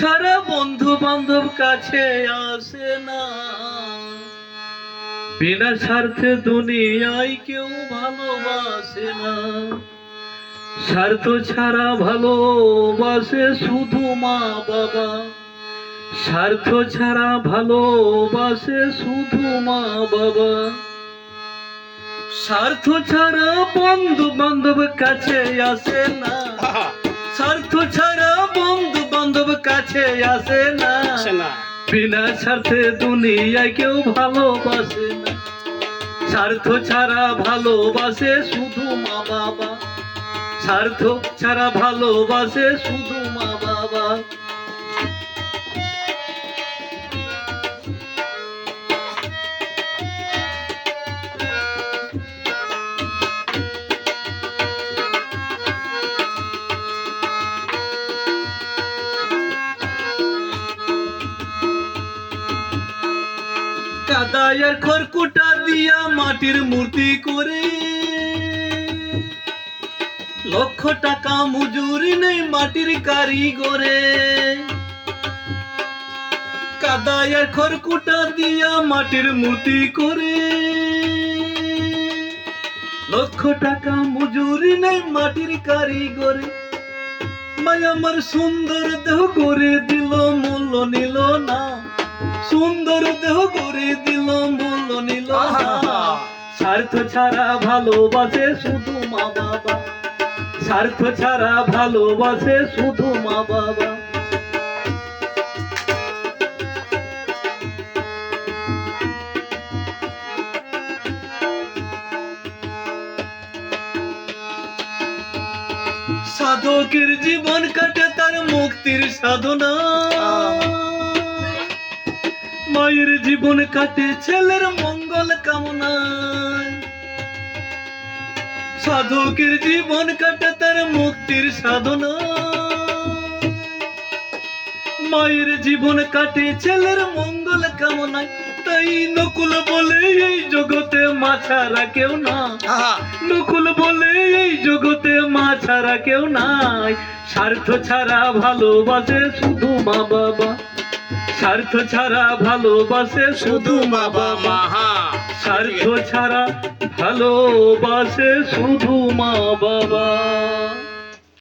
ছাড়া বন্ধু বান্ধব কাছে আসে না, বিনা স্বার্থে দুনিয়ায় কেউ ভালোবাসে না। স্বার্থ ছাড়া ভালোবাসে শুধু মা বাবা, স্বার্থ ছাড়া ভালোবাসে শুধু মা বাবা। স্বার্থ ছাড়া বন্ধু বান্ধব কাছে আসে না, স্বার্থ ছাড়া বন্ধু বান্ধব কাছে আসে না, বিনা স্বার্থে দুনিয়ায় কেউ ভালোবাসে না। স্বার্থ ছাড়া ভালোবাসে শুধু মা বাবা, স্বার্থ ছাড়া ভালোবাসে শুধু মা বাবা। কাদায়ের খড়কুটা দিয়া মাটির মূর্তি করে, লক্ষ টাকা মজুরি নেই মাটির কারিগরে। কাদায়ের খড়কুটা দিয়া মাটির মূর্তি করে, লক্ষ টাকা মজুরি নেই মাটির কারিগরে। মায়া আমার সুন্দর দেহ করে দিল মূল্য নিল না, সুন্দর দেহ করে দিল মূল্য নিল না। স্বার্থ ছাড়া ভালোবাসে শুধু মা বাবা, স্বার্থ ছাড়া ভালোবাসে শুধু মা বাবা। সাধকের জীবন কাটে তার মুক্তির সাধনা, মায়ের জীবন কাটে ছেলের মঙ্গল কামনায়। সাধকের জীবন কাটে তার মুক্তির সাধনা, মায়ের জীবন কাটে ছেলের মঙ্গল কামনায়। তাই নকুল বলে এই জগতে মা ছাড়া কেউ না, নকুল বলে এই জগতে মা ছাড়া কেউ নাই। স্বার্থ ছাড়া ভালোবাসে শুধু মা বাবা, স্বার্থ ছাড়া ভালোবাসে শুধু মা বাবা, স্বার্থ ছাড়া ভালোবাসে শুধু মা বাবা।